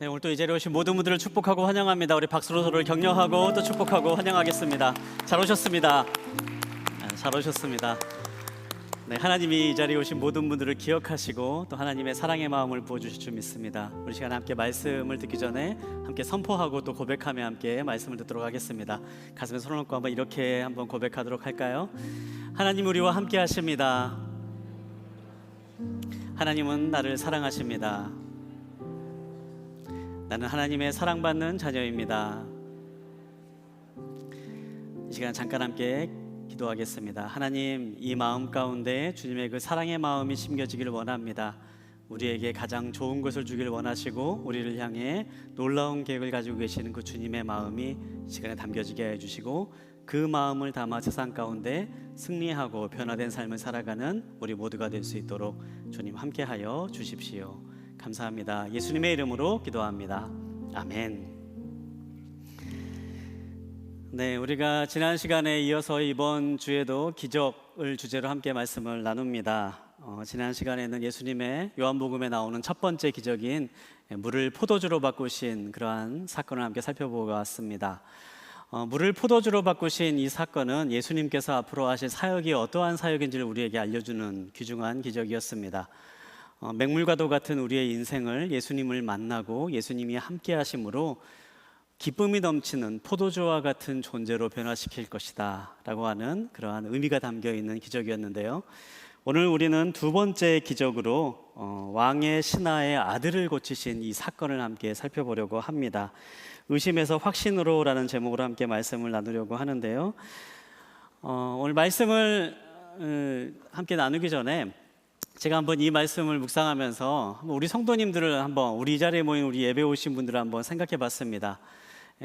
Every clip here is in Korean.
네, 오늘 또 이 자리에 오신 모든 분들을 축복하고 환영합니다. 우리 박수로 서로를 격려하고 또 축복하고 환영하겠습니다. 잘 오셨습니다. 잘 오셨습니다. 네, 하나님이 이 자리에 오신 모든 분들을 기억하시고 또 하나님의 사랑의 마음을 부어주실 줄 믿습니다. 우리 시간 함께 말씀을 듣기 전에 함께 선포하고 또 고백하며 함께 말씀을 듣도록 하겠습니다. 가슴에 손을 얹고 한번 이렇게 한번 고백하도록 할까요? 하나님 우리와 함께 하십니다. 하나님은 나를 사랑하십니다. 나는 하나님의 사랑받는 자녀입니다. 이 시간 잠깐 함께 기도하겠습니다. 하나님, 이 마음 가운데 주님의 그 사랑의 마음이 심겨지기를 원합니다. 우리에게 가장 좋은 것을 주길 원하시고 우리를 향해 놀라운 계획을 가지고 계시는 그 주님의 마음이 이 시간에 담겨지게 해주시고 그 마음을 담아 세상 가운데 승리하고 변화된 삶을 살아가는 우리 모두가 될 수 있도록 주님 함께하여 주십시오. 감사합니다. 예수님의 이름으로 기도합니다. 아멘. 네, 우리가 지난 시간에 이어서 이번 주에도 기적을 주제로 함께 말씀을 나눕니다. 지난 시간에는 예수님의 요한복음에 나오는 첫 번째 기적인 물을 포도주로 바꾸신 그러한 사건을 함께 살펴보고 왔습니다. 물을 포도주로 바꾸신 이 사건은 예수님께서 앞으로 하실 사역이 어떠한 사역인지를 우리에게 알려주는 귀중한 기적이었습니다. 맹물과도 같은 우리의 인생을 예수님을 만나고 예수님이 함께 하심으로 기쁨이 넘치는 포도주와 같은 존재로 변화시킬 것이다 라고 하는 그러한 의미가 담겨 있는 기적이었는데요, 오늘 우리는 두 번째 기적으로 왕의 신하의 아들을 고치신 이 사건을 함께 살펴보려고 합니다. 의심에서 확신으로 라는 제목으로 함께 말씀을 나누려고 하는데요, 오늘 말씀을 함께 나누기 전에 제가 한번 이 말씀을 묵상하면서 우리 성도님들을 한번, 우리 이 자리에 모인 우리 예배 오신 분들을 한번 생각해 봤습니다.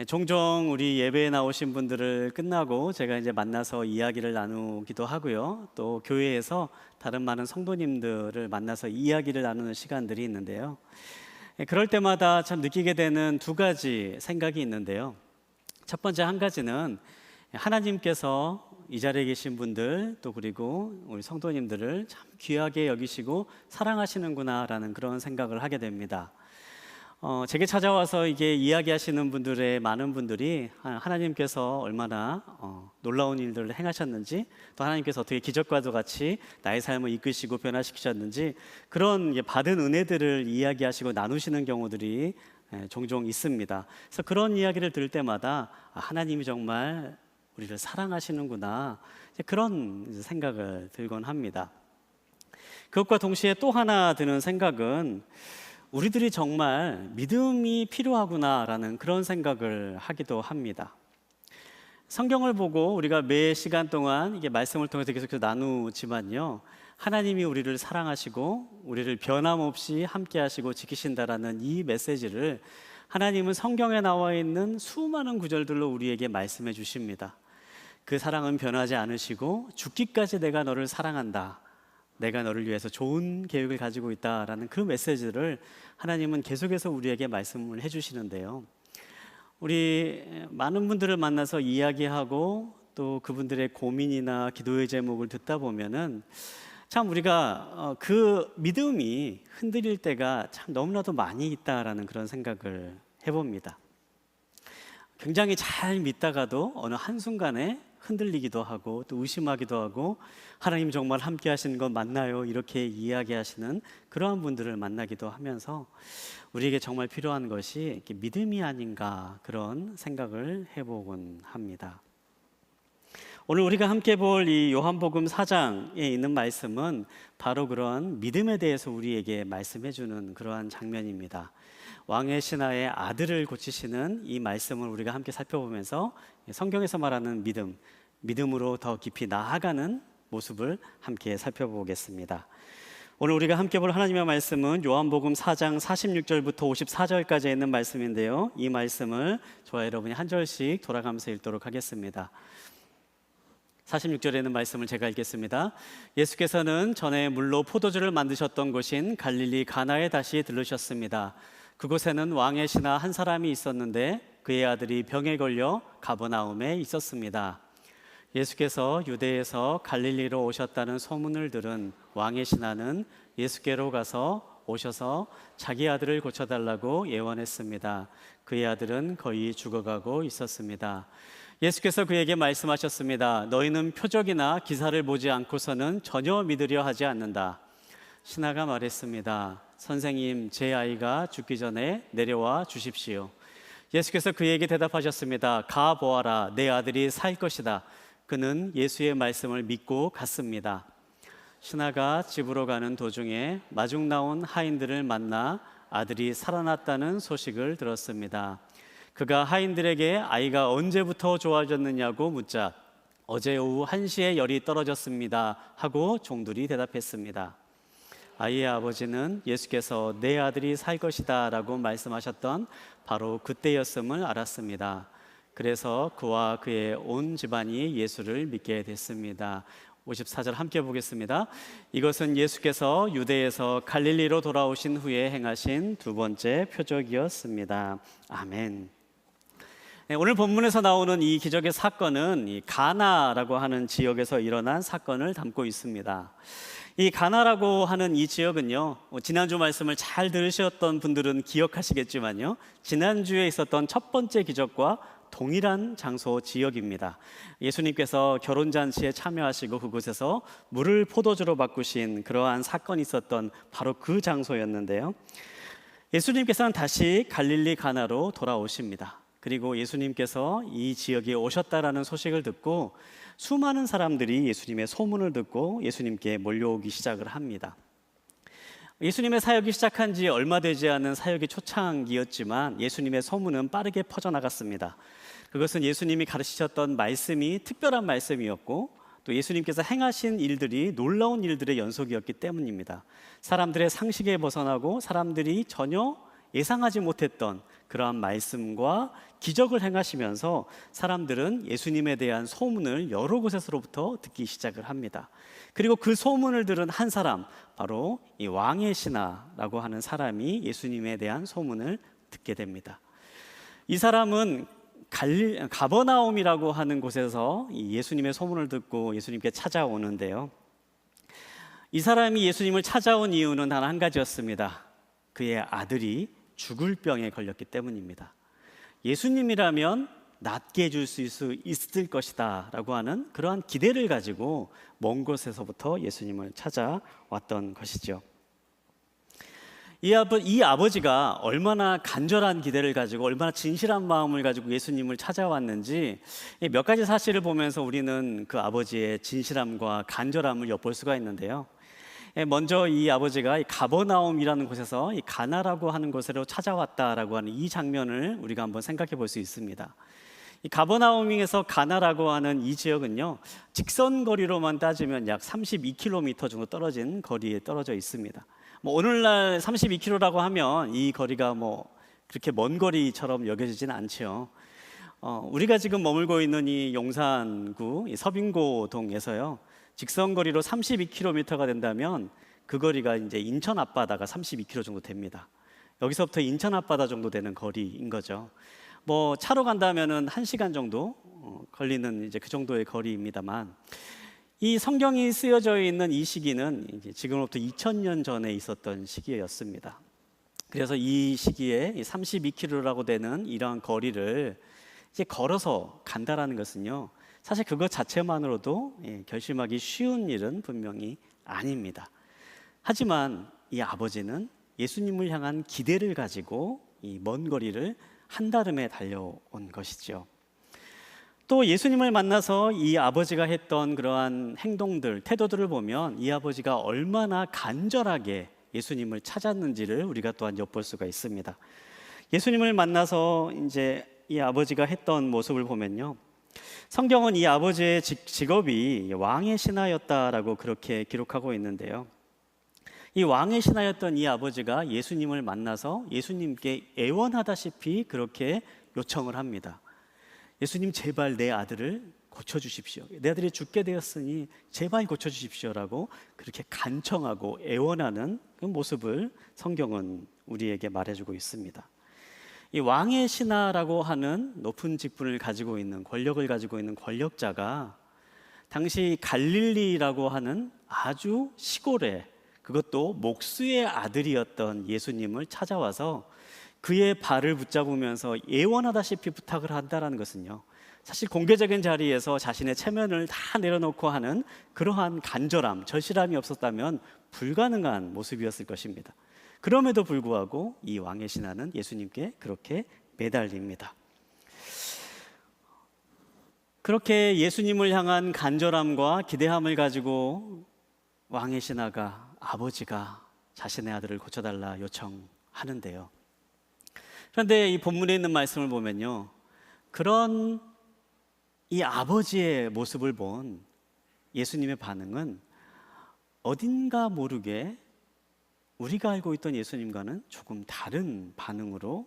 종종 우리 예배에 나오신 분들을 끝나고 제가 이제 만나서 이야기를 나누기도 하고요, 또 교회에서 다른 많은 성도님들을 만나서 이야기를 나누는 시간들이 있는데요, 그럴 때마다 참 느끼게 되는 두 가지 생각이 있는데요, 첫 번째 한 가지는 하나님께서 이 자리에 계신 분들 또 그리고 우리 성도님들을 참 귀하게 여기시고 사랑하시는구나 라는 그런 생각을 하게 됩니다. 제게 찾아와서 이게 이야기하시는 분들의 많은 분들이 하나님께서 얼마나 놀라운 일들을 행하셨는지, 또 하나님께서 어떻게 기적과도 같이 나의 삶을 이끄시고 변화시키셨는지 그런 받은 은혜들을 이야기하시고 나누시는 경우들이 종종 있습니다. 그래서 그런 이야기를 들을 때마다 하나님이 정말 우리를 사랑하시는구나, 그런 생각을 들곤 합니다. 그것과 동시에 또 하나 드는 생각은 우리들이 정말 믿음이 필요하구나라는 그런 생각을 하기도 합니다. 성경을 보고 우리가 매 시간 동안 이게 말씀을 통해서 계속해서 나누지만요, 하나님이 우리를 사랑하시고 우리를 변함없이 함께 하시고 지키신다라는 이 메시지를 하나님은 성경에 나와 있는 수많은 구절들로 우리에게 말씀해 주십니다. 그 사랑은 변하지 않으시고 죽기까지 내가 너를 사랑한다, 내가 너를 위해서 좋은 계획을 가지고 있다라는 그 메시지를 하나님은 계속해서 우리에게 말씀을 해주시는데요, 우리 많은 분들을 만나서 이야기하고 또 그분들의 고민이나 기도의 제목을 듣다 보면은 참 우리가 그 믿음이 흔들릴 때가 참 너무나도 많이 있다라는 그런 생각을 해봅니다. 굉장히 잘 믿다가도 어느 한순간에 흔들리기도 하고 또 의심하기도 하고 하나님 정말 함께 하시는 건 맞나요? 이렇게 이야기하시는 그러한 분들을 만나기도 하면서 우리에게 정말 필요한 것이 믿음이 아닌가, 그런 생각을 해보곤 합니다. 오늘 우리가 함께 볼 이 요한복음 4장에 있는 말씀은 바로 그런 믿음에 대해서 우리에게 말씀해 주는 그러한 장면입니다. 왕의 신하의 아들을 고치시는 이 말씀을 우리가 함께 살펴보면서 성경에서 말하는 믿음으로 더 깊이 나아가는 모습을 함께 살펴보겠습니다. 오늘 우리가 함께 볼 하나님의 말씀은 요한복음 4장 46절부터 54절까지 있는 말씀인데요, 이 말씀을 저와 여러분이 한 절씩 돌아가면서 읽도록 하겠습니다. 46절에 있는 말씀을 제가 읽겠습니다. 예수께서는 전에 물로 포도주를 만드셨던 곳인 갈릴리 가나에 다시 들르셨습니다. 그곳에는 왕의 신하 한 사람이 있었는데 그의 아들이 병에 걸려 가버나움에 있었습니다. 예수께서 유대에서 갈릴리로 오셨다는 소문을 들은 왕의 신하는 예수께로 가서 오셔서 자기 아들을 고쳐달라고 예언했습니다. 그의 아들은 거의 죽어가고 있었습니다. 예수께서 그에게 말씀하셨습니다. 너희는 표적이나 기사를 보지 않고서는 전혀 믿으려 하지 않는다. 신하가 말했습니다. 선생님, 제 아이가 죽기 전에 내려와 주십시오. 예수께서 그에게 대답하셨습니다. 가 보아라, 내 아들이 살 것이다. 그는 예수의 말씀을 믿고 갔습니다. 신하가 집으로 가는 도중에 마중 나온 하인들을 만나 아들이 살아났다는 소식을 들었습니다. 그가 하인들에게 아이가 언제부터 좋아졌느냐고 묻자 어제 오후 1시에 열이 떨어졌습니다 하고 종들이 대답했습니다. 아이의 아버지는 예수께서 내 아들이 살 것이다 라고 말씀하셨던 바로 그때였음을 알았습니다. 그래서 그와 그의 온 집안이 예수를 믿게 됐습니다. 54절 함께 보겠습니다. 이것은 예수께서 유대에서 갈릴리로 돌아오신 후에 행하신 두 번째 표적이었습니다. 아멘. 네, 오늘 본문에서 나오는 이 기적의 사건은 이 가나라고 하는 지역에서 일어난 사건을 담고 있습니다. 이 가나라고 하는 이 지역은요, 지난주 말씀을 잘 들으셨던 분들은 기억하시겠지만요, 지난주에 있었던 첫 번째 기적과 동일한 장소 지역입니다. 예수님께서 결혼잔치에 참여하시고 그곳에서 물을 포도주로 바꾸신 그러한 사건이 있었던 바로 그 장소였는데요. 예수님께서는 다시 갈릴리 가나로 돌아오십니다. 그리고 예수님께서 이 지역에 오셨다라는 소식을 듣고 수많은 사람들이 예수님의 소문을 듣고 예수님께 몰려오기 시작을 합니다. 예수님의 사역이 시작한 지 얼마 되지 않은 사역의 초창기였지만 예수님의 소문은 빠르게 퍼져나갔습니다. 그것은 예수님이 가르치셨던 말씀이 특별한 말씀이었고 또 예수님께서 행하신 일들이 놀라운 일들의 연속이었기 때문입니다. 사람들의 상식에 벗어나고 사람들이 전혀 예상하지 못했던 그러한 말씀과 기적을 행하시면서 사람들은 예수님에 대한 소문을 여러 곳에서부터 듣기 시작을 합니다. 그리고 그 소문을 들은 한 사람, 바로 이 왕의 신하라고 하는 사람이 예수님에 대한 소문을 듣게 됩니다. 이 사람은 가버나움이라고 하는 곳에서 예수님의 소문을 듣고 예수님께 찾아오는데요. 이 사람이 예수님을 찾아온 이유는 단 한 가지였습니다. 그의 아들이 죽을 병에 걸렸기 때문입니다. 예수님이라면 낫게 해줄 수 있을 것이다 라고 하는 그러한 기대를 가지고 먼 곳에서부터 예수님을 찾아왔던 것이죠. 이 아버지가 얼마나 간절한 기대를 가지고 얼마나 진실한 마음을 가지고 예수님을 찾아왔는지 몇 가지 사실을 보면서 우리는 그 아버지의 진실함과 간절함을 엿볼 수가 있는데요. 먼저 이 아버지가 가버나움이라는 곳에서 이 가나라고 하는 곳으로 찾아왔다라고 하는 이 장면을 우리가 한번 생각해 볼 수 있습니다. 이 가버나움에서 가나라고 하는 이 지역은요, 직선 거리로만 따지면 약 32km 정도 떨어진 거리에 떨어져 있습니다. 오늘날 32km라고 하면 이 거리가 그렇게 먼 거리처럼 여겨지지는 않죠. 우리가 지금 머물고 있는 이 용산구 이 서빙고동에서요, 직선 거리로 32km가 된다면 그 거리가 이제 인천 앞바다가 32km 정도 됩니다. 여기서부터 인천 앞바다 정도 되는 거리인 거죠. 차로 간다면은 1시간 정도 걸리는 이제 그 정도의 거리입니다만, 이 성경이 쓰여져 있는 이 시기는 이제 지금으로부터 2000년 전에 있었던 시기였습니다. 그래서 이 시기에 32km라고 되는 이러한 거리를 이제 걸어서 간다라는 것은요, 사실 그것 자체만으로도 결심하기 쉬운 일은 분명히 아닙니다. 하지만 이 아버지는 예수님을 향한 기대를 가지고 이 먼 거리를 한달음에 달려온 것이죠. 또 예수님을 만나서 이 아버지가 했던 그러한 행동들, 태도들을 보면 이 아버지가 얼마나 간절하게 예수님을 찾았는지를 우리가 또한 엿볼 수가 있습니다. 예수님을 만나서 이제 이 아버지가 했던 모습을 보면요, 성경은 이 아버지의 직업이 왕의 신하였다라고 그렇게 기록하고 있는데요. 이 왕의 신하였던 이 아버지가 예수님을 만나서 예수님께 애원하다시피 그렇게 요청을 합니다. 예수님, 제발 내 아들을 고쳐주십시오. 내 아들이 죽게 되었으니 제발 고쳐주십시오라고 그렇게 간청하고 애원하는 그 모습을 성경은 우리에게 말해주고 있습니다. 이 왕의 신하라고 하는 높은 직분을 가지고 있는, 권력을 가지고 있는 권력자가 당시 갈릴리라고 하는 아주 시골에 그것도 목수의 아들이었던 예수님을 찾아와서 그의 발을 붙잡으면서 예원하다시피 부탁을 한다는 것은요, 사실 공개적인 자리에서 자신의 체면을 다 내려놓고 하는 그러한 간절함, 절실함이 없었다면 불가능한 모습이었을 것입니다. 그럼에도 불구하고 이 왕의 신하는 예수님께 그렇게 매달립니다. 그렇게 예수님을 향한 간절함과 기대함을 가지고 왕의 신하가, 아버지가 자신의 아들을 고쳐달라 요청하는데요. 그런데 이 본문에 있는 말씀을 보면요, 그런 이 아버지의 모습을 본 예수님의 반응은 어딘가 모르게 우리가 알고 있던 예수님과는 조금 다른 반응으로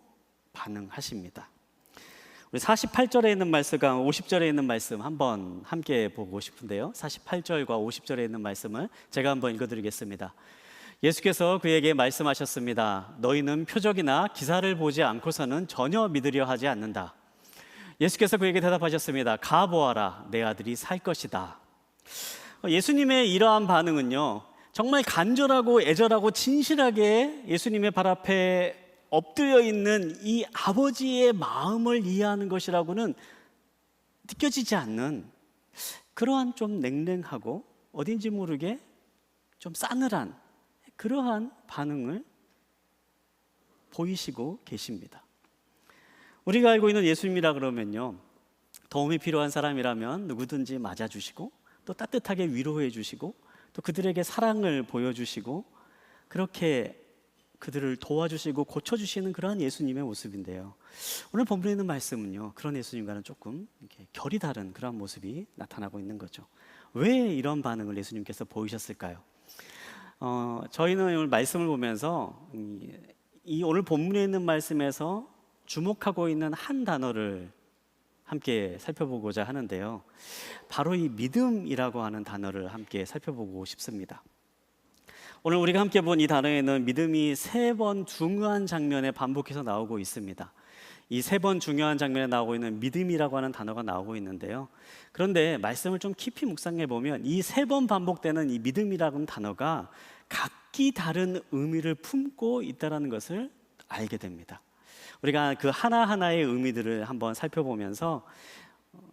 반응하십니다. 우리 48절에 있는 말씀과 50절에 있는 말씀 한번 함께 보고 싶은데요, 48절과 50절에 있는 말씀을 제가 한번 읽어드리겠습니다. 예수께서 그에게 말씀하셨습니다. 너희는 표적이나 기사를 보지 않고서는 전혀 믿으려 하지 않는다. 예수께서 그에게 대답하셨습니다. 가보아라, 내 아들이 살 것이다. 예수님의 이러한 반응은요, 정말 간절하고 애절하고 진실하게 예수님의 발 앞에 엎드려 있는 이 아버지의 마음을 이해하는 것이라고는 느껴지지 않는 그러한 좀 냉랭하고 어딘지 모르게 좀 싸늘한 그러한 반응을 보이시고 계십니다. 우리가 알고 있는 예수님이라 그러면요, 도움이 필요한 사람이라면 누구든지 맞아주시고 또 따뜻하게 위로해 주시고 또 그들에게 사랑을 보여주시고 그렇게 그들을 도와주시고 고쳐주시는 그러한 예수님의 모습인데요, 오늘 본문에 있는 말씀은요, 그런 예수님과는 조금 이렇게 결이 다른 그런 모습이 나타나고 있는 거죠. 왜 이런 반응을 예수님께서 보이셨을까요? 저희는 오늘 말씀을 보면서 이 오늘 본문에 있는 말씀에서 주목하고 있는 한 단어를 함께 살펴보고자 하는데요, 바로 이 믿음이라고 하는 단어를 함께 살펴보고 싶습니다. 오늘 우리가 함께 본 이 단어에는 믿음이 3번 중요한 장면에 반복해서 나오고 있습니다. 이 3번 중요한 장면에 나오고 있는 믿음이라고 하는 단어가 나오고 있는데요, 그런데 말씀을 좀 깊이 묵상해 보면 이 3번 반복되는 이 믿음이라는 단어가 각기 다른 의미를 품고 있다는 것을 알게 됩니다. 우리가 그 하나하나의 의미들을 한번 살펴보면서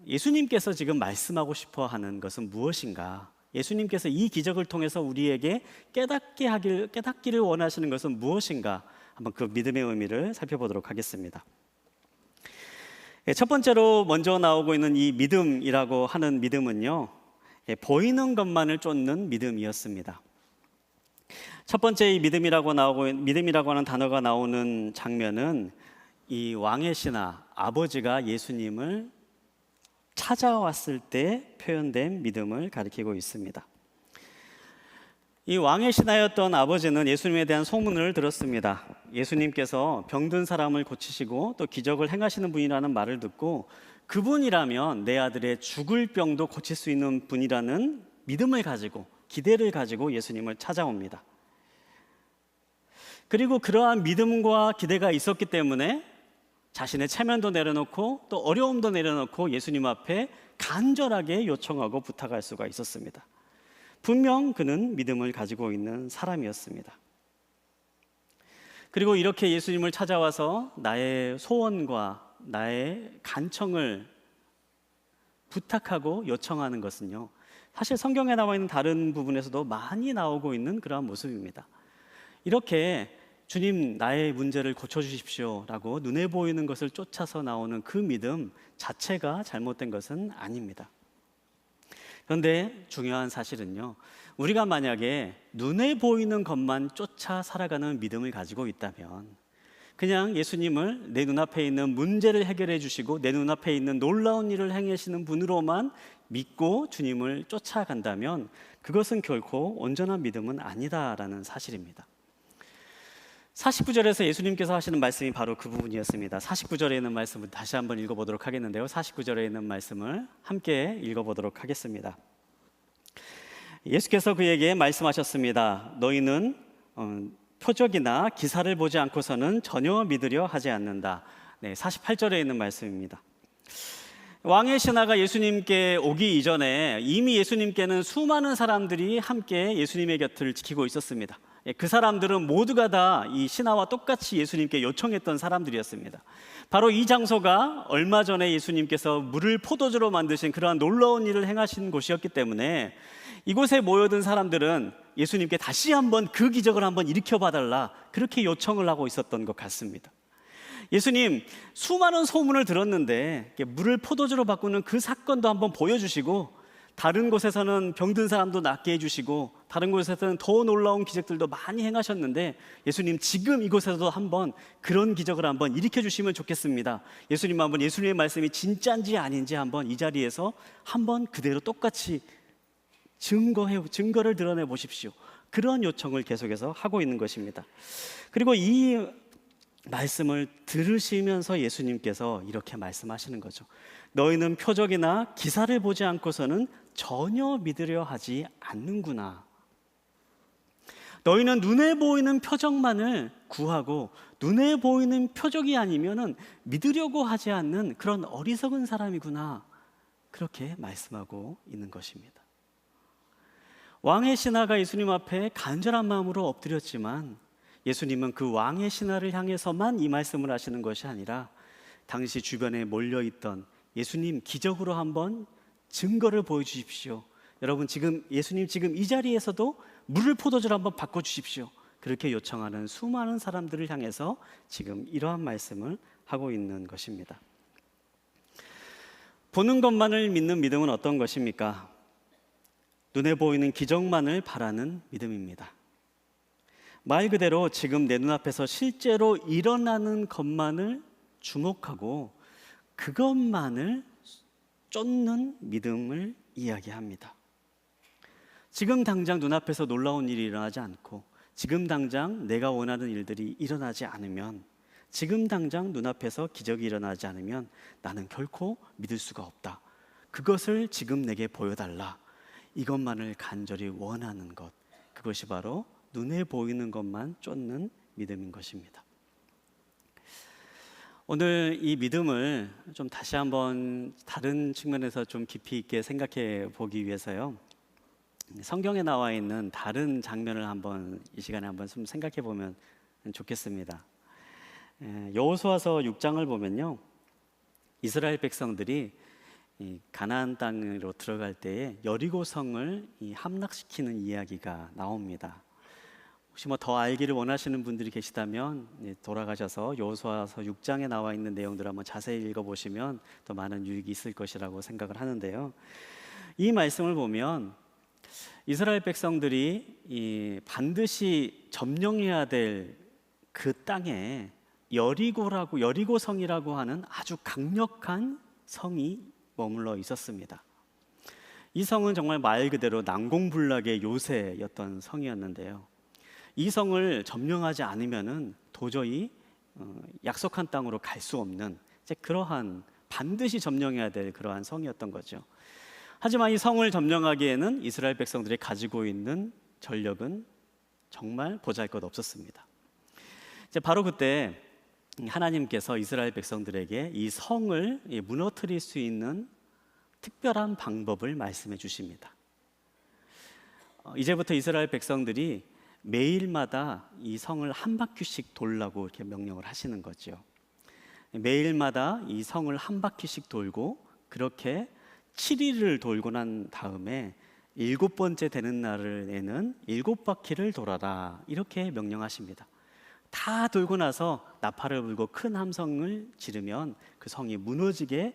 예수님께서 지금 말씀하고 싶어 하는 것은 무엇인가, 예수님께서 이 기적을 통해서 우리에게 깨닫기를 원하시는 것은 무엇인가, 한번 그 믿음의 의미를 살펴보도록 하겠습니다. 첫 번째로 먼저 나오고 있는 이 믿음이라고 하는 믿음은요, 보이는 것만을 쫓는 믿음이었습니다. 첫 번째 이 믿음이라고 하는 단어가 나오는 장면은 이 왕의 신하 아버지가 예수님을 찾아왔을 때 표현된 믿음을 가리키고 있습니다. 이 왕의 신하였던 아버지는 예수님에 대한 소문을 들었습니다. 예수님께서 병든 사람을 고치시고 또 기적을 행하시는 분이라는 말을 듣고 그분이라면 내 아들의 죽을 병도 고칠 수 있는 분이라는 믿음을 가지고, 기대를 가지고 예수님을 찾아옵니다. 그리고 그러한 믿음과 기대가 있었기 때문에 자신의 체면도 내려놓고 또 어려움도 내려놓고 예수님 앞에 간절하게 요청하고 부탁할 수가 있었습니다. 분명 그는 믿음을 가지고 있는 사람이었습니다. 그리고 이렇게 예수님을 찾아와서 나의 소원과 나의 간청을 부탁하고 요청하는 것은요, 사실 성경에 나와 있는 다른 부분에서도 많이 나오고 있는 그러한 모습입니다. 이렇게 주님, 나의 문제를 고쳐주십시오 라고 눈에 보이는 것을 쫓아서 나오는 그 믿음 자체가 잘못된 것은 아닙니다. 그런데 중요한 사실은요, 우리가 만약에 눈에 보이는 것만 쫓아 살아가는 믿음을 가지고 있다면, 그냥 예수님을 내 눈앞에 있는 문제를 해결해 주시고 내 눈앞에 있는 놀라운 일을 행하시는 분으로만 믿고 주님을 쫓아간다면 그것은 결코 온전한 믿음은 아니다라는 사실입니다. 49절에서 예수님께서 하시는 말씀이 바로 그 부분이었습니다. 49절에 있는 말씀을 다시 한번 읽어보도록 하겠는데요, 49절에 있는 말씀을 함께 읽어보도록 하겠습니다. 예수께서 그에게 말씀하셨습니다. 너희는 표적이나 기사를 보지 않고서는 전혀 믿으려 하지 않는다. 48절에 있는 말씀입니다. 왕의 신하가 예수님께 오기 이전에 이미 예수님께는 수많은 사람들이 함께 예수님의 곁을 지키고 있었습니다. 그 사람들은 모두가 다 이 신하와 똑같이 예수님께 요청했던 사람들이었습니다. 바로 이 장소가 얼마 전에 예수님께서 물을 포도주로 만드신 그러한 놀라운 일을 행하신 곳이었기 때문에 이곳에 모여든 사람들은 예수님께 다시 한번 그 기적을 한번 일으켜 봐달라, 그렇게 요청을 하고 있었던 것 같습니다. 예수님, 수많은 소문을 들었는데 물을 포도주로 바꾸는 그 사건도 한번 보여주시고, 다른 곳에서는 병든 사람도 낫게 해주시고, 다른 곳에서는 더 놀라운 기적들도 많이 행하셨는데, 예수님 지금 이곳에서도 한번 그런 기적을 한번 일으켜 주시면 좋겠습니다. 예수님 한번 예수님의 말씀이 진짜인지 아닌지 한번 이 자리에서 한번 그대로 똑같이 증거를 드러내 보십시오. 그런 요청을 계속해서 하고 있는 것입니다. 그리고 이 말씀을 들으시면서 예수님께서 이렇게 말씀하시는 거죠. 너희는 표적이나 기사를 보지 않고서는 전혀 믿으려 하지 않는구나. 너희는 눈에 보이는 표적만을 구하고 눈에 보이는 표적이 아니면은 믿으려고 하지 않는 그런 어리석은 사람이구나. 그렇게 말씀하고 있는 것입니다. 왕의 신하가 예수님 앞에 간절한 마음으로 엎드렸지만 예수님은 그 왕의 신하를 향해서만 이 말씀을 하시는 것이 아니라 당시 주변에 몰려있던 예수님 기적으로 한번 증거를 보여주십시오. 여러분 예수님 지금 이 자리에서도 물을 포도주로 한번 바꿔주십시오. 그렇게 요청하는 수많은 사람들을 향해서 지금 이러한 말씀을 하고 있는 것입니다. 보는 것만을 믿는 믿음은 어떤 것입니까? 눈에 보이는 기적만을 바라는 믿음입니다. 말 그대로 지금 내 눈앞에서 실제로 일어나는 것만을 주목하고 그것만을 쫓는 믿음을 이야기합니다. 지금 당장 눈앞에서 놀라운 일이 일어나지 않고 지금 당장 내가 원하는 일들이 일어나지 않으면, 지금 당장 눈앞에서 기적이 일어나지 않으면 나는 결코 믿을 수가 없다. 그것을 지금 내게 보여달라. 이것만을 간절히 원하는 것, 그것이 바로 눈에 보이는 것만 쫓는 믿음인 것입니다. 오늘 이 믿음을 좀 다시 한번 다른 측면에서 좀 깊이 있게 생각해 보기 위해서요, 성경에 나와 있는 다른 장면을 한번 이 시간에 한번 좀 생각해 보면 좋겠습니다. 여호수아서 6장을 보면요, 이스라엘 백성들이 이 가나안 땅으로 들어갈 때에 여리고 성을 함락시키는 이야기가 나옵니다. 혹시 뭐 더 알기를 원하시는 분들이 계시다면 돌아가셔서 여호수아서 6장에 나와 있는 내용들을 한번 자세히 읽어보시면 더 많은 유익이 있을 것이라고 생각을 하는데요. 이 말씀을 보면 이스라엘 백성들이 반드시 점령해야 될 그 땅에 여리고성이라고 하는 아주 강력한 성이 머물러 있었습니다. 이 성은 정말 말 그대로 난공불락의 요새였던 성이었는데요. 이 성을 점령하지 않으면은 도저히 약속한 땅으로 갈 수 없는 그러한 반드시 점령해야 될 그러한 성이었던 거죠. 하지만 이 성을 점령하기에는 이스라엘 백성들이 가지고 있는 전력은 정말 보잘것없었습니다. 바로 그때 하나님께서 이스라엘 백성들에게 이 성을 무너뜨릴 수 있는 특별한 방법을 말씀해 주십니다. 이제부터 이스라엘 백성들이 매일마다 이 성을 한 바퀴씩 돌라고 이렇게 명령을 하시는 거죠. 매일마다 이 성을 한 바퀴씩 돌고 그렇게 7일을 돌고 난 다음에 7번째 되는 날에는 7바퀴를 돌아라, 이렇게 명령하십니다. 다 돌고 나서 나팔을 불고 큰 함성을 지르면 그 성이 무너지게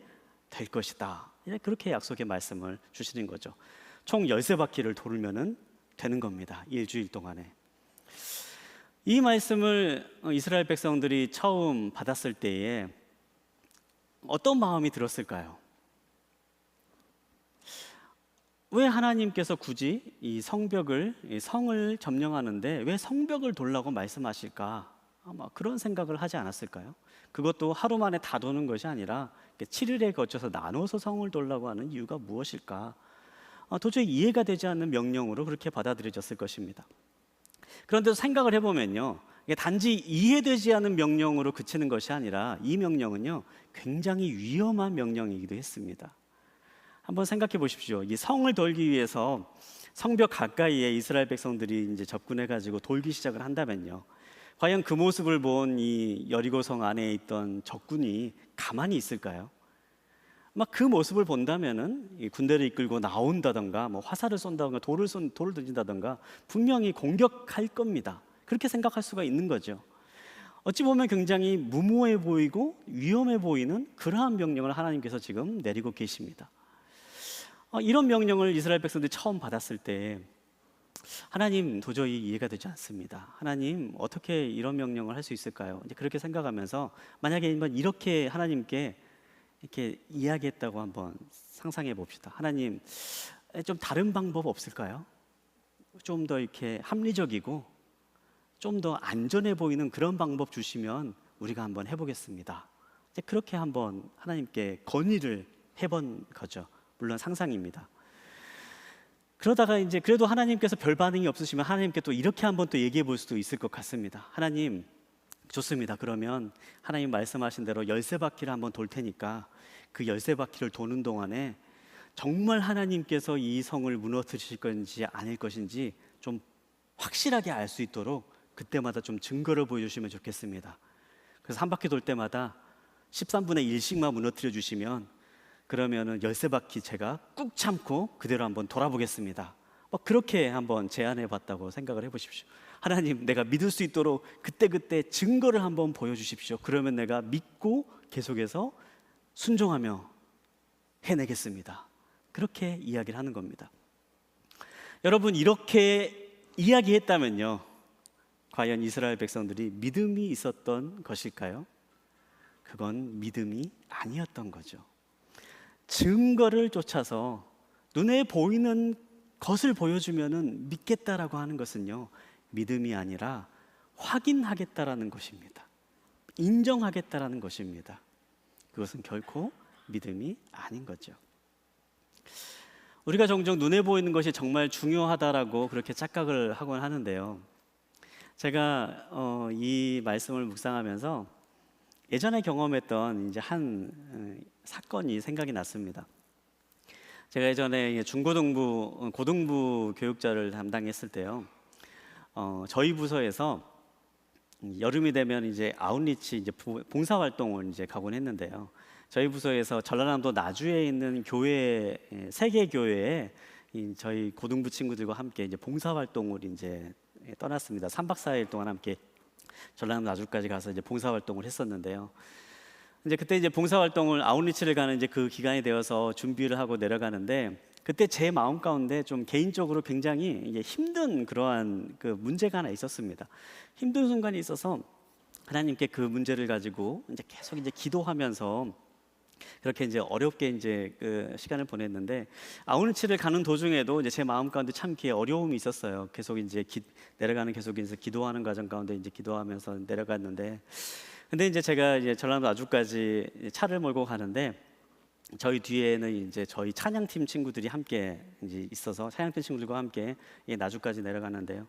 될 것이다. 그렇게 약속의 말씀을 주시는 거죠. 총 13바퀴를 돌면 되는 겁니다. 일주일 동안에. 이 말씀을 이스라엘 백성들이 처음 받았을 때에 어떤 마음이 들었을까요? 왜 하나님께서 굳이 이 성을 점령하는데 왜 성벽을 돌라고 말씀하실까? 아마 그런 생각을 하지 않았을까요? 그것도 하루 만에 다 도는 것이 아니라 7일에 거쳐서 나눠서 성을 돌라고 하는 이유가 무엇일까? 도저히 이해가 되지 않는 명령으로 그렇게 받아들여졌을 것입니다. 그런데 생각을 해보면요, 이게 단지 이해되지 않은 명령으로 그치는 것이 아니라 이 명령은요, 굉장히 위험한 명령이기도 했습니다. 한번 생각해 보십시오. 이 성을 돌기 위해서 성벽 가까이에 이스라엘 백성들이 이제 접근해 가지고 돌기 시작을 한다면요, 과연 그 모습을 본 이 여리고성 안에 있던 적군이 가만히 있을까요? 막 그 모습을 본다면은 이 군대를 이끌고 나온다던가 뭐 화살을 쏜다던가 돌을 던진다던가 분명히 공격할 겁니다. 그렇게 생각할 수가 있는 거죠. 어찌 보면 굉장히 무모해 보이고 위험해 보이는 그러한 명령을 하나님께서 지금 내리고 계십니다. 이런 명령을 이스라엘 백성들이 처음 받았을 때 하나님 도저히 이해가 되지 않습니다. 하나님 어떻게 이런 명령을 할 수 있을까요? 이제 그렇게 생각하면서 만약에 이렇게 하나님께 이렇게 이야기했다고 한번 상상해 봅시다. 하나님, 좀 다른 방법 없을까요? 좀 더 이렇게 합리적이고 좀 더 안전해 보이는 그런 방법 주시면 우리가 한번 해보겠습니다. 이제 그렇게 한번 하나님께 건의를 해본 거죠. 물론 상상입니다. 그러다가 이제 그래도 하나님께서 별 반응이 없으시면 하나님께 또 이렇게 한번 또 얘기해 볼 수도 있을 것 같습니다. 하나님, 좋습니다. 그러면 하나님 말씀하신 대로 열세 바퀴를 한번 돌 테니까 그 열세 바퀴를 도는 동안에 정말 하나님께서 이 성을 무너뜨리실 건지 아닐 것인지 좀 확실하게 알 수 있도록 그때마다 좀 증거를 보여주시면 좋겠습니다. 그래서 한 바퀴 돌 때마다 13분의 1씩만 무너뜨려 주시면 그러면은 열세 바퀴 제가 꾹 참고 그대로 한번 돌아보겠습니다. 그렇게 한번 제안해 봤다고 생각을 해보십시오. 하나님, 내가 믿을 수 있도록 그때그때 증거를 한번 보여주십시오. 그러면 내가 믿고 계속해서 순종하며 해내겠습니다. 그렇게 이야기를 하는 겁니다. 여러분, 이렇게 이야기했다면요, 과연 이스라엘 백성들이 믿음이 있었던 것일까요? 그건 믿음이 아니었던 거죠. 증거를 쫓아서 눈에 보이는 것을 보여주면은 믿겠다라고 하는 것은요, 믿음이 아니라 확인하겠다라는 것입니다. 인정하겠다라는 것입니다. 그것은 결코 믿음이 아닌 거죠. 우리가 종종 눈에 보이는 것이 정말 중요하다라고 그렇게 착각을 하곤 하는데요. 제가 이 말씀을 묵상하면서 예전에 경험했던 이제 한 사건이 생각이 났습니다. 제가 예전에 중고등부, 고등부 교육자를 담당했을 때요, 저희 부서에서 여름이 되면 이제 아웃리치 이제 봉사 활동을 이제 가곤 했는데요. 저희 부서에서 전라남도 나주에 있는 교회, 세 개 교회에 저희 고등부 친구들과 함께 이제 봉사 활동을 이제 떠났습니다. 3박 4일 동안 함께 전라남도 나주까지 가서 이제 봉사 활동을 했었는데요. 이제 그때 이제 봉사 활동을 아웃리치를 가는 이제 그 기간이 되어서 준비를 하고 내려가는데, 그때 제 마음 가운데 좀 개인적으로 굉장히 이제 힘든 그러한 그 문제가 하나 있었습니다. 힘든 순간이 있어서 하나님께 그 문제를 가지고 이제 계속 이제 기도하면서 그렇게 이제 어렵게 이제 그 시간을 보냈는데, 아웃리치를 가는 도중에도 이제 제 마음 가운데 참 이렇게 어려움이 있었어요. 계속 이제 내려가는 계속 이제 기도하는 과정 가운데 이제 기도하면서 내려갔는데, 근데 이제 제가 이제 전라도 나주까지 차를 몰고 가는데 저희 뒤에는 이제 저희 찬양팀 친구들이 함께 이제 있어서 찬양팀 친구들과 함께 나주까지 내려가는데요.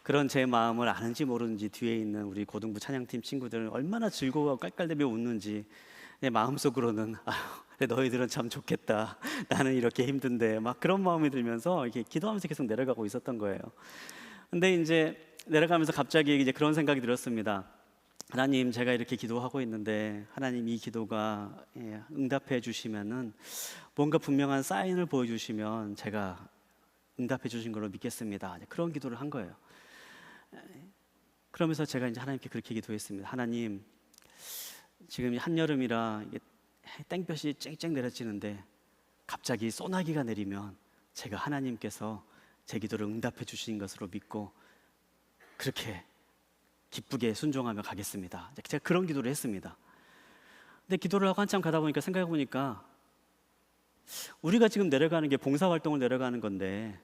그런 제 마음을 아는지 모르는지 뒤에 있는 우리 고등부 찬양팀 친구들은 얼마나 즐거워 깔깔대며 웃는지 내 마음속으로는 아유, 너희들은 참 좋겠다. 나는 이렇게 힘든데 막 그런 마음이 들면서 이렇게 기도하면서 계속 내려가고 있었던 거예요. 근데 이제 내려가면서 갑자기 이제 그런 생각이 들었습니다. 하나님, 제가 이렇게 기도하고 있는데 하나님 이 기도가 응답해 주시면은 뭔가 분명한 사인을 보여주시면 제가 응답해 주신 걸로 믿겠습니다. 그런 기도를 한 거예요. 그러면서 제가 이제 하나님께 그렇게 기도했습니다. 하나님, 지금 한여름이라 땡볕이 쨍쨍 내려지는데 갑자기 소나기가 내리면 제가 하나님께서 제 기도를 응답해 주신 것으로 믿고 그렇게 기쁘게 순종하며 가겠습니다. 제가 그런 기도를 했습니다. 근데 기도를 하고 한참 가다 보니까 생각해 보니까 우리가 지금 내려가는 게 봉사활동을 내려가는 건데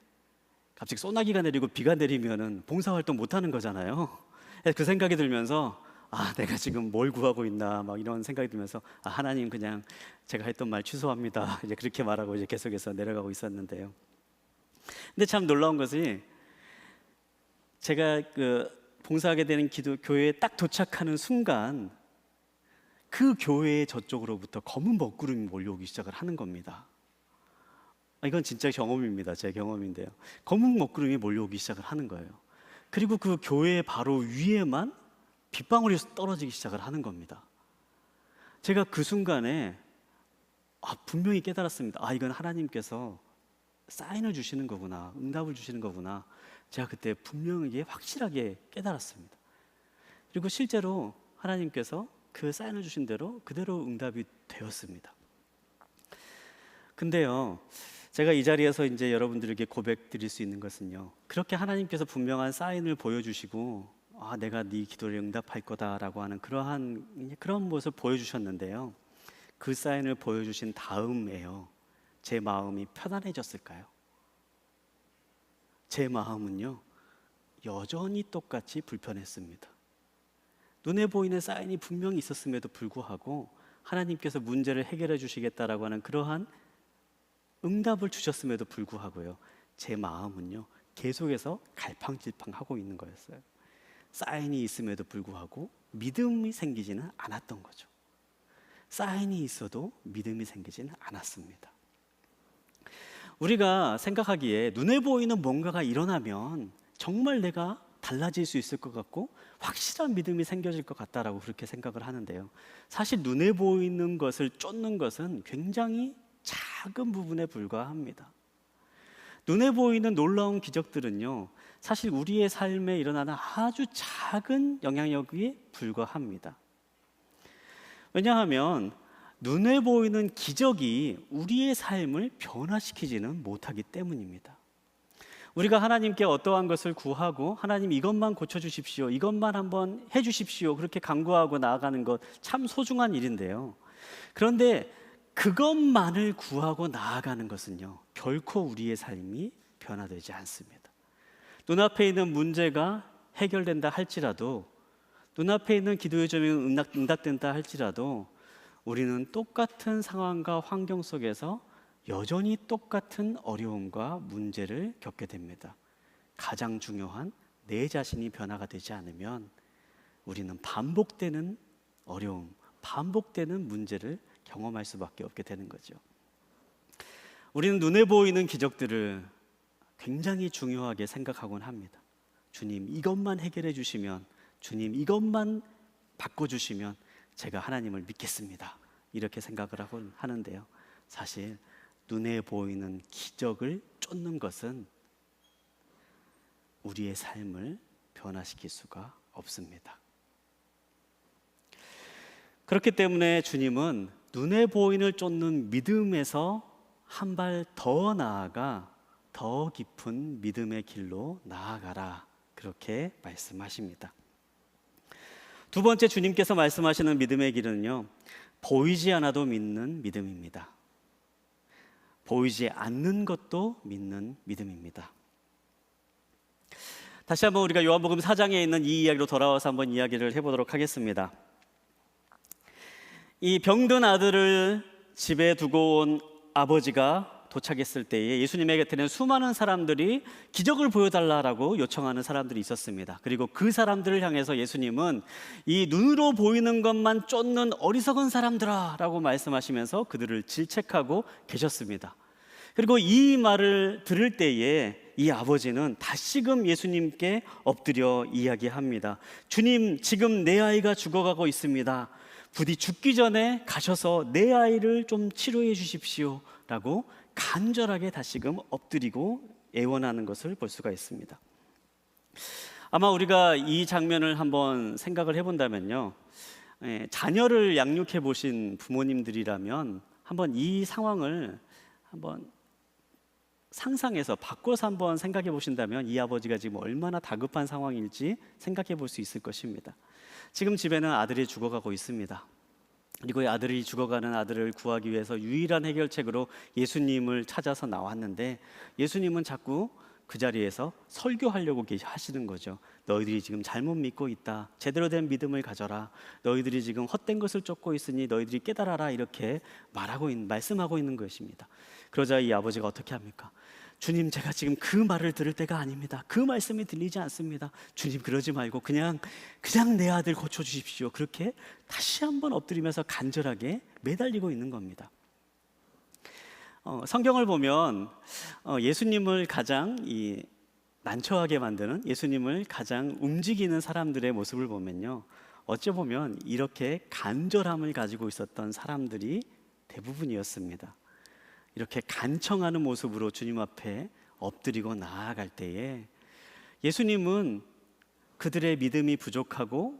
갑자기 소나기가 내리고 비가 내리면은 봉사활동 못 하는 거잖아요. 그 생각이 들면서 내가 지금 뭘 구하고 있나 막 이런 생각이 들면서 하나님, 그냥 제가 했던 말 취소합니다. 이제 그렇게 말하고 이제 계속해서 내려가고 있었는데요. 근데 참 놀라운 것이 제가 그 봉사하게 되는 교회에 딱 도착하는 순간 그 교회의 저쪽으로부터 검은 먹구름이 몰려오기 시작을 하는 겁니다. 이건 진짜 경험입니다. 제 경험인데요. 검은 먹구름이 몰려오기 시작을 하는 거예요. 그리고 그 교회 바로 위에만 빗방울이 떨어지기 시작을 하는 겁니다. 제가 그 순간에 분명히 깨달았습니다. 이건 하나님께서 사인을 주시는 거구나, 응답을 주시는 거구나. 제가 그때 분명하게 확실하게 깨달았습니다. 그리고 실제로 하나님께서 그 사인을 주신 대로 그대로 응답이 되었습니다. 근데요, 제가 이 자리에서 이제 여러분들에게 고백 드릴 수 있는 것은요, 그렇게 하나님께서 분명한 사인을 보여주시고 내가 네 기도를 응답할 거다라고 하는 그런 모습을 보여주셨는데요, 그 사인을 보여주신 다음에요, 제 마음이 편안해졌을까요? 제 마음은요, 여전히 똑같이 불편했습니다. 눈에 보이는 사인이 분명히 있었음에도 불구하고 하나님께서 문제를 해결해 주시겠다라고 하는 그러한 응답을 주셨음에도 불구하고요, 제 마음은요 계속해서 갈팡질팡하고 있는 거였어요. 사인이 있음에도 불구하고 믿음이 생기지는 않았던 거죠. 사인이 있어도 믿음이 생기지는 않았습니다. 우리가 생각하기에 눈에 보이는 뭔가가 일어나면 정말 내가 달라질 수 있을 것 같고 확실한 믿음이 생겨질 것 같다라고 그렇게 생각을 하는데요, 사실 눈에 보이는 것을 쫓는 것은 굉장히 작은 부분에 불과합니다. 눈에 보이는 놀라운 기적들은요, 사실 우리의 삶에 일어나는 아주 작은 영향력에 불과합니다. 왜냐하면 눈에 보이는 기적이 우리의 삶을 변화시키지는 못하기 때문입니다. 우리가 하나님께 어떠한 것을 구하고 하나님 이것만 고쳐주십시오, 이것만 한번 해주십시오, 그렇게 간구하고 나아가는 것 참 소중한 일인데요, 그런데 그것만을 구하고 나아가는 것은요 결코 우리의 삶이 변화되지 않습니다. 눈앞에 있는 문제가 해결된다 할지라도, 눈앞에 있는 기도의 점이 응답된다 할지라도 우리는 똑같은 상황과 환경 속에서 여전히 똑같은 어려움과 문제를 겪게 됩니다. 가장 중요한 내 자신이 변화가 되지 않으면 우리는 반복되는 어려움, 반복되는 문제를 경험할 수밖에 없게 되는 거죠. 우리는 눈에 보이는 기적들을 굉장히 중요하게 생각하곤 합니다. 주님 이것만 해결해 주시면, 주님 이것만 바꿔주시면 제가 하나님을 믿겠습니다, 이렇게 생각을 하는데요, 사실 눈에 보이는 기적을 쫓는 것은 우리의 삶을 변화시킬 수가 없습니다. 그렇기 때문에 주님은 눈에 보이는 쫓는 믿음에서 한 발 더 나아가 더 깊은 믿음의 길로 나아가라, 그렇게 말씀하십니다. 두 번째 주님께서 말씀하시는 믿음의 길은요, 보이지 않아도 믿는 믿음입니다. 보이지 않는 것도 믿는 믿음입니다. 다시 한번 우리가 요한복음 4장에 있는 이 이야기로 돌아와서 한번 이야기를 해보도록 하겠습니다. 이 병든 아들을 집에 두고 온 아버지가 도착했을 때에 예수님의 곁에는 수많은 사람들이 기적을 보여달라고 요청하는 사람들이 있었습니다. 그리고 그 사람들을 향해서 예수님은 이 눈으로 보이는 것만 쫓는 어리석은 사람들아 라고 말씀하시면서 그들을 질책하고 계셨습니다. 그리고 이 말을 들을 때에 이 아버지는 다시금 예수님께 엎드려 이야기합니다. 주님, 지금 내 아이가 죽어가고 있습니다. 부디 죽기 전에 가셔서 내 아이를 좀 치료해 주십시오 라고 간절하게 다시금 엎드리고 애원하는 것을 볼 수가 있습니다. 아마 우리가 이 장면을 한번 생각을 해본다면요, 자녀를 양육해 보신 부모님들이라면 한번 이 상황을 한번 상상해서 바꿔서 한번 생각해 보신다면 이 아버지가 지금 얼마나 다급한 상황일지 생각해 볼 수 있을 것입니다. 지금 집에는 아들이 죽어가고 있습니다. 그리고 이 아들이 죽어가는 아들을 구하기 위해서 유일한 해결책으로 예수님을 찾아서 나왔는데 예수님은 자꾸 그 자리에서 설교하려고 하시는 거죠. 너희들이 지금 잘못 믿고 있다. 제대로 된 믿음을 가져라. 너희들이 지금 헛된 것을 쫓고 있으니 너희들이 깨달아라. 이렇게 말씀하고 있는 것입니다. 그러자 이 아버지가 어떻게 합니까? 주님, 제가 지금 그 말을 들을 때가 아닙니다. 그 말씀이 들리지 않습니다. 주님, 그러지 말고 그냥 내 아들 고쳐주십시오. 그렇게 다시 한번 엎드리면서 간절하게 매달리고 있는 겁니다. 성경을 보면 예수님을 가장 난처하게 만드는, 예수님을 가장 움직이는 사람들의 모습을 보면요, 어찌 보면 이렇게 간절함을 가지고 있었던 사람들이 대부분이었습니다. 이렇게 간청하는 모습으로 주님 앞에 엎드리고 나아갈 때에 예수님은 그들의 믿음이 부족하고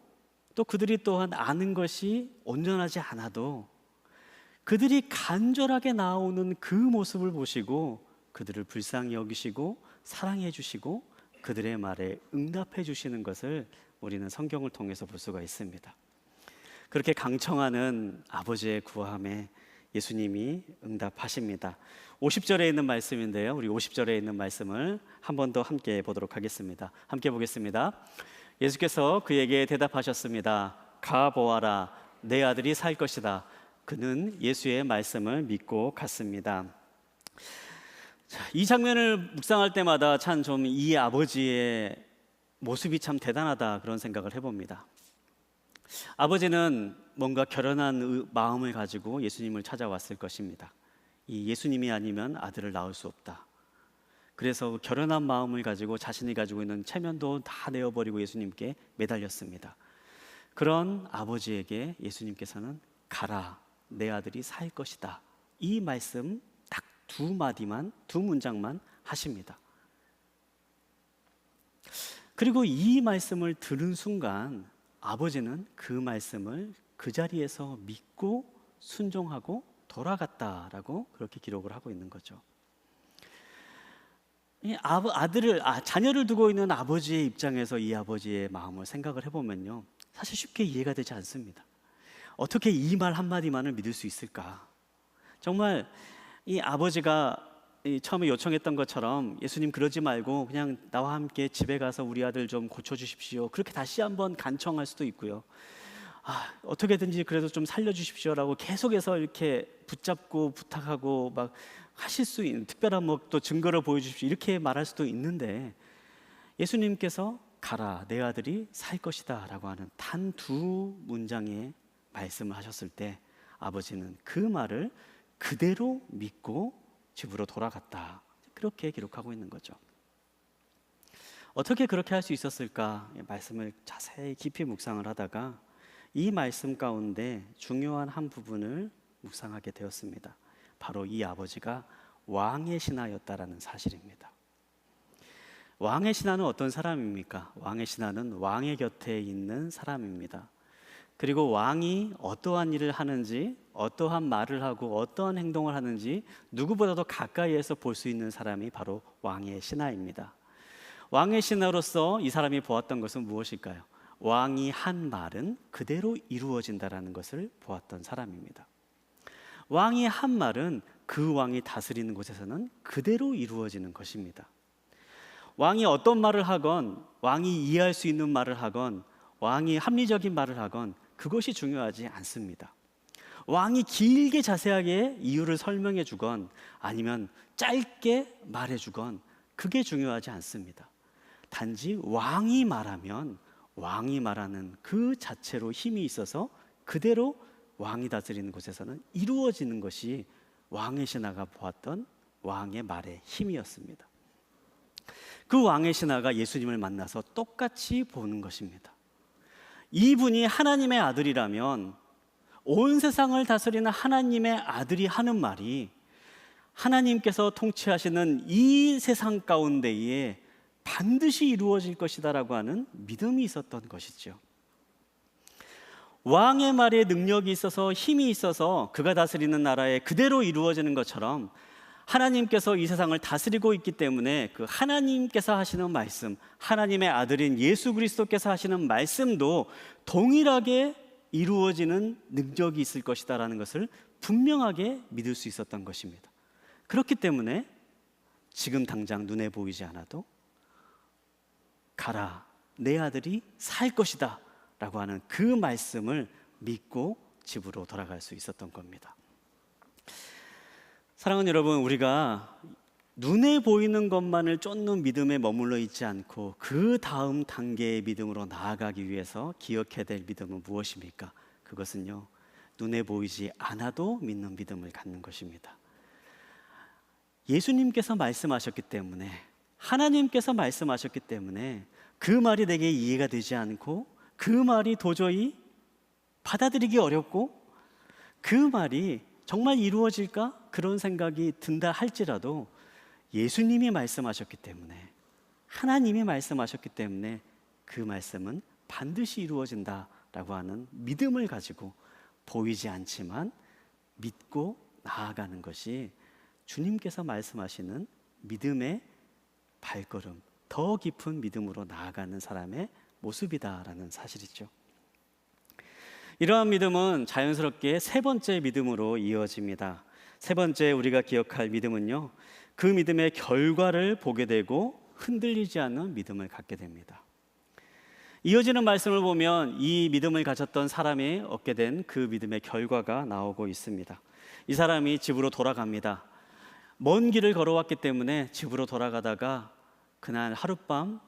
또 그들이 또한 아는 것이 온전하지 않아도 그들이 간절하게 나오는 그 모습을 보시고 그들을 불쌍히 여기시고 사랑해 주시고 그들의 말에 응답해 주시는 것을 우리는 성경을 통해서 볼 수가 있습니다. 그렇게 강청하는 아버지의 구함에 예수님이 응답하십니다. 50절에 있는 말씀인데요, 우리 50절에 있는 말씀을 한 번 더 함께 보도록 하겠습니다. 함께 보겠습니다. 예수께서 그에게 대답하셨습니다. 가 보아라, 내 아들이 살 것이다. 그는 예수의 말씀을 믿고 갔습니다. 이 장면을 묵상할 때마다 참 좀 이 아버지의 모습이 참 대단하다, 그런 생각을 해봅니다. 아버지는 뭔가 결연한 마음을 가지고 예수님을 찾아왔을 것입니다. 이 예수님이 아니면 아들을 낳을 수 없다. 그래서 결연한 마음을 가지고 자신이 가지고 있는 체면도 다 내어버리고 예수님께 매달렸습니다. 그런 아버지에게 예수님께서는 가라, 내 아들이 살 것이다. 이 말씀 딱 두 문장만 하십니다. 그리고 이 말씀을 들은 순간 아버지는 그 말씀을 그 자리에서 믿고 순종하고 돌아갔다라고 그렇게 기록을 하고 있는 거죠. 자녀를 두고 있는 아버지의 입장에서 이 아버지의 마음을 생각을 해보면요, 사실 쉽게 이해가 되지 않습니다. 어떻게 이 말 한마디만을 믿을 수 있을까? 정말 이 아버지가 처음에 요청했던 것처럼 예수님 그러지 말고 그냥 나와 함께 집에 가서 우리 아들 좀 고쳐주십시오, 그렇게 다시 한번 간청할 수도 있고요. 어떻게든지 그래도 좀 살려주십시오라고 계속해서 이렇게 붙잡고 부탁하고 막 하실 수 있는, 특별한 뭐 또 증거를 보여주십시오, 이렇게 말할 수도 있는데 예수님께서 가라, 내 아들이 살 것이다 라고 하는 단 두 문장의 말씀을 하셨을 때 아버지는 그 말을 그대로 믿고 집으로 돌아갔다, 그렇게 기록하고 있는 거죠. 어떻게 그렇게 할 수 있었을까? 말씀을 자세히 깊이 묵상을 하다가 이 말씀 가운데 중요한 한 부분을 묵상하게 되었습니다. 바로 이 아버지가 왕의 신하였다라는 사실입니다. 왕의 신하는 어떤 사람입니까? 왕의 신하는 왕의 곁에 있는 사람입니다. 그리고 왕이 어떠한 일을 하는지, 어떠한 말을 하고 어떠한 행동을 하는지 누구보다도 가까이에서 볼 수 있는 사람이 바로 왕의 신하입니다. 왕의 신하로서 이 사람이 보았던 것은 무엇일까요? 왕이 한 말은 그대로 이루어진다라는 것을 보았던 사람입니다. 왕이 한 말은 그 왕이 다스리는 곳에서는 그대로 이루어지는 것입니다. 왕이 어떤 말을 하건, 왕이 이해할 수 있는 말을 하건, 왕이 합리적인 말을 하건 그것이 중요하지 않습니다. 왕이 길게 자세하게 이유를 설명해 주건 아니면 짧게 말해 주건 그게 중요하지 않습니다. 단지 왕이 말하면 왕이 말하는 그 자체로 힘이 있어서 그대로 왕이 다스리는 곳에서는 이루어지는 것이 왕의 신하가 보았던 왕의 말의 힘이었습니다. 그 왕의 신하가 예수님을 만나서 똑같이 보는 것입니다. 이분이 하나님의 아들이라면 온 세상을 다스리는 하나님의 아들이 하는 말이 하나님께서 통치하시는 이 세상 가운데에 반드시 이루어질 것이다라고 하는 믿음이 있었던 것이죠. 왕의 말에 능력이 있어서 힘이 있어서 그가 다스리는 나라에 그대로 이루어지는 것처럼 하나님께서 이 세상을 다스리고 있기 때문에 그 하나님께서 하시는 말씀, 하나님의 아들인 예수 그리스도께서 하시는 말씀도 동일하게 이루어지는 능력이 있을 것이다라는 것을 분명하게 믿을 수 있었던 것입니다. 그렇기 때문에 지금 당장 눈에 보이지 않아도 가라, 내 아들이 살 것이다 라고 하는 그 말씀을 믿고 집으로 돌아갈 수 있었던 겁니다. 사랑하는 여러분, 우리가 눈에 보이는 것만을 쫓는 믿음에 머물러 있지 않고 그 다음 단계의 믿음으로 나아가기 위해서 기억해야 될 믿음은 무엇입니까? 그것은요, 눈에 보이지 않아도 믿는 믿음을 갖는 것입니다. 예수님께서 말씀하셨기 때문에, 하나님께서 말씀하셨기 때문에 그 말이 내게 이해가 되지 않고 그 말이 도저히 받아들이기 어렵고 그 말이 정말 이루어질까? 그런 생각이 든다 할지라도 예수님이 말씀하셨기 때문에, 하나님이 말씀하셨기 때문에 그 말씀은 반드시 이루어진다라고 하는 믿음을 가지고 보이지 않지만 믿고 나아가는 것이 주님께서 말씀하시는 믿음의 발걸음, 더 깊은 믿음으로 나아가는 사람의 모습이다라는 사실이죠. 이러한 믿음은 자연스럽게 세 번째 믿음으로 이어집니다. 세 번째 우리가 기억할 믿음은요, 그 믿음의 결과를 보게 되고 흔들리지 않는 믿음을 갖게 됩니다. 이어지는 말씀을 보면 이 믿음을 가졌던 사람이 얻게 된 그 믿음의 결과가 나오고 있습니다. 이 사람이 집으로 돌아갑니다. 먼 길을 걸어왔기 때문에 집으로 돌아가다가 그날 하룻밤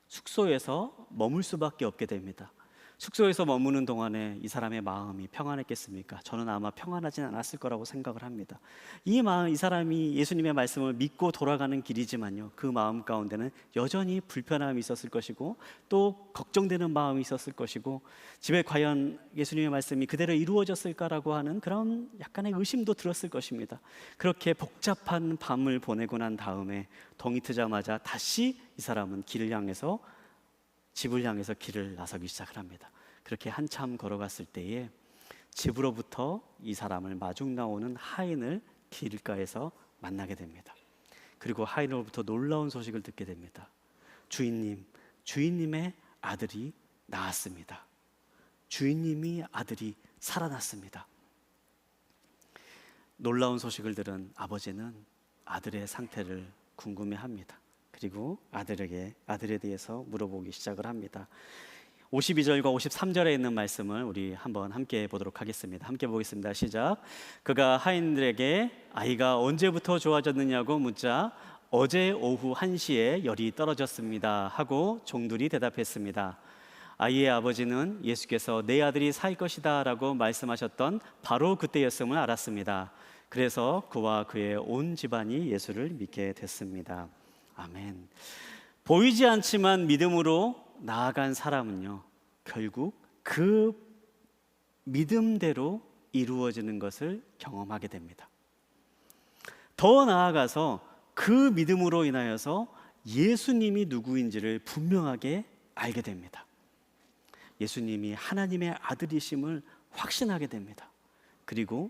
숙소에서 머물 수밖에 없게 됩니다. 숙소에서 머무는 동안에 이 사람의 마음이 평안했겠습니까? 저는 아마 평안하진 않았을 거라고 생각을 합니다. 이 사람이 예수님의 말씀을 믿고 돌아가는 길이지만요, 그 마음 가운데는 여전히 불편함이 있었을 것이고 또 걱정되는 마음이 있었을 것이고 집에 과연 예수님의 말씀이 그대로 이루어졌을까라고 하는 그런 약간의 의심도 들었을 것입니다. 그렇게 복잡한 밤을 보내고 난 다음에 동이 트자마자 다시 이 사람은 집을 향해서 길을 나서기 시작을 합니다. 그렇게 한참 걸어갔을 때에 집으로부터 이 사람을 마중 나오는 하인을 길가에서 만나게 됩니다. 그리고 하인으로부터 놀라운 소식을 듣게 됩니다. 주인님의 아들이 나았습니다. 주인님이 아들이 살아났습니다. 놀라운 소식을 들은 아버지는 아들의 상태를 궁금해합니다. 그리고 아들에 대해서 물어보기 시작을 합니다. 52절과 53절에 있는 말씀을 우리 한번 함께 보도록 하겠습니다. 함께 보겠습니다. 시작. 그가 하인들에게 아이가 언제부터 좋아졌느냐고 묻자 어제 오후 1시에 열이 떨어졌습니다 하고 종들이 대답했습니다. 아이의 아버지는 예수께서 내 아들이 살 것이다 라고 말씀하셨던 바로 그때였음을 알았습니다. 그래서 그와 그의 온 집안이 예수를 믿게 됐습니다. 아멘. 보이지 않지만 믿음으로 나아간 사람은요, 결국 그 믿음대로 이루어지는 것을 경험하게 됩니다. 더 나아가서 그 믿음으로 인하여서 예수님이 누구인지를 분명하게 알게 됩니다. 예수님이 하나님의 아들이심을 확신하게 됩니다. 그리고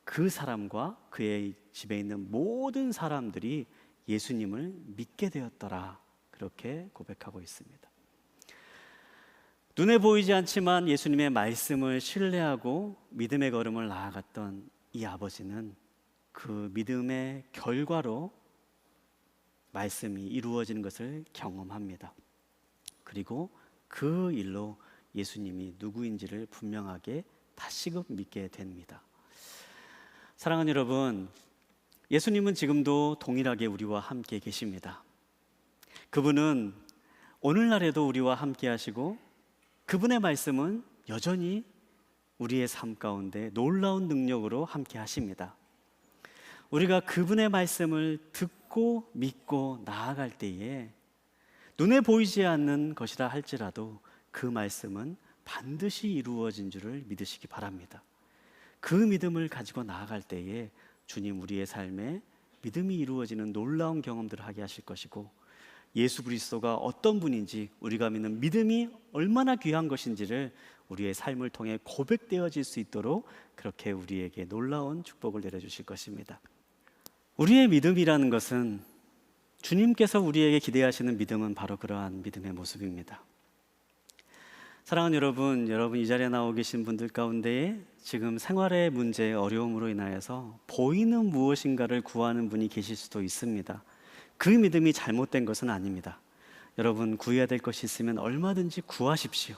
그 사람과 그의 집에 있는 모든 사람들이 예수님을 믿게 되었더라, 그렇게 고백하고 있습니다. 눈에 보이지 않지만 예수님의 말씀을 신뢰하고 믿음의 걸음을 나아갔던 이 아버지는 그 믿음의 결과로 말씀이 이루어지는 것을 경험합니다. 그리고 그 일로 예수님이 누구인지를 분명하게 다시금 믿게 됩니다. 사랑하는 여러분, 예수님은 지금도 동일하게 우리와 함께 계십니다. 그분은 오늘날에도 우리와 함께 하시고 그분의 말씀은 여전히 우리의 삶 가운데 놀라운 능력으로 함께 하십니다. 우리가 그분의 말씀을 듣고 믿고 나아갈 때에 눈에 보이지 않는 것이라 할지라도 그 말씀은 반드시 이루어진 줄을 믿으시기 바랍니다. 그 믿음을 가지고 나아갈 때에 주님 우리의 삶에 믿음이 이루어지는 놀라운 경험들을 하게 하실 것이고 예수 그리스도가 어떤 분인지, 우리가 믿는 믿음이 얼마나 귀한 것인지를 우리의 삶을 통해 고백되어질 수 있도록 그렇게 우리에게 놀라운 축복을 내려주실 것입니다. 우리의 믿음이라는 것은, 주님께서 우리에게 기대하시는 믿음은 바로 그러한 믿음의 모습입니다. 사랑하는 여러분, 여러분 이 자리에 나오 계신 분들 가운데 지금 생활의 문제, 어려움으로 인하여서 보이는 무엇인가를 구하는 분이 계실 수도 있습니다. 그 믿음이 잘못된 것은 아닙니다. 여러분, 구해야 될 것이 있으면 얼마든지 구하십시오.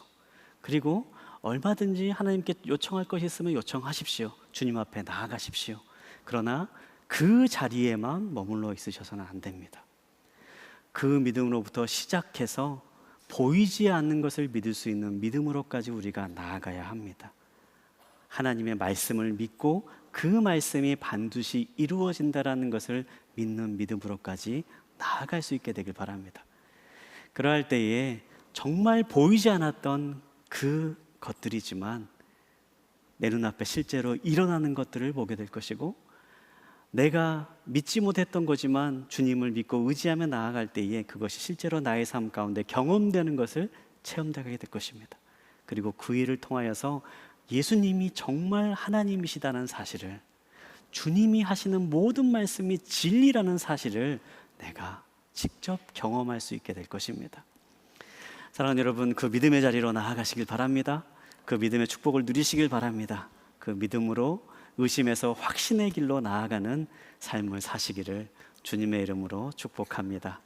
그리고 얼마든지 하나님께 요청할 것이 있으면 요청하십시오. 주님 앞에 나아가십시오. 그러나 그 자리에만 머물러 있으셔서는 안 됩니다. 그 믿음으로부터 시작해서 보이지 않는 것을 믿을 수 있는 믿음으로까지 우리가 나아가야 합니다. 하나님의 말씀을 믿고 그 말씀이 반드시 이루어진다라는 것을 믿는 믿음으로까지 나아갈 수 있게 되길 바랍니다. 그러할 때에 정말 보이지 않았던 그 것들이지만 내 눈앞에 실제로 일어나는 것들을 보게 될 것이고, 내가 믿지 못했던 거지만 주님을 믿고 의지하며 나아갈 때에 그것이 실제로 나의 삶 가운데 경험되는 것을 체험하게 될 것입니다. 그리고 그 일을 통하여서 예수님이 정말 하나님이시다는 사실을, 주님이 하시는 모든 말씀이 진리라는 사실을 내가 직접 경험할 수 있게 될 것입니다. 사랑하는 여러분, 그 믿음의 자리로 나아가시길 바랍니다. 그 믿음의 축복을 누리시길 바랍니다. 그 믿음으로 의심에서 확신의 길로 나아가는 삶을 사시기를 주님의 이름으로 축복합니다.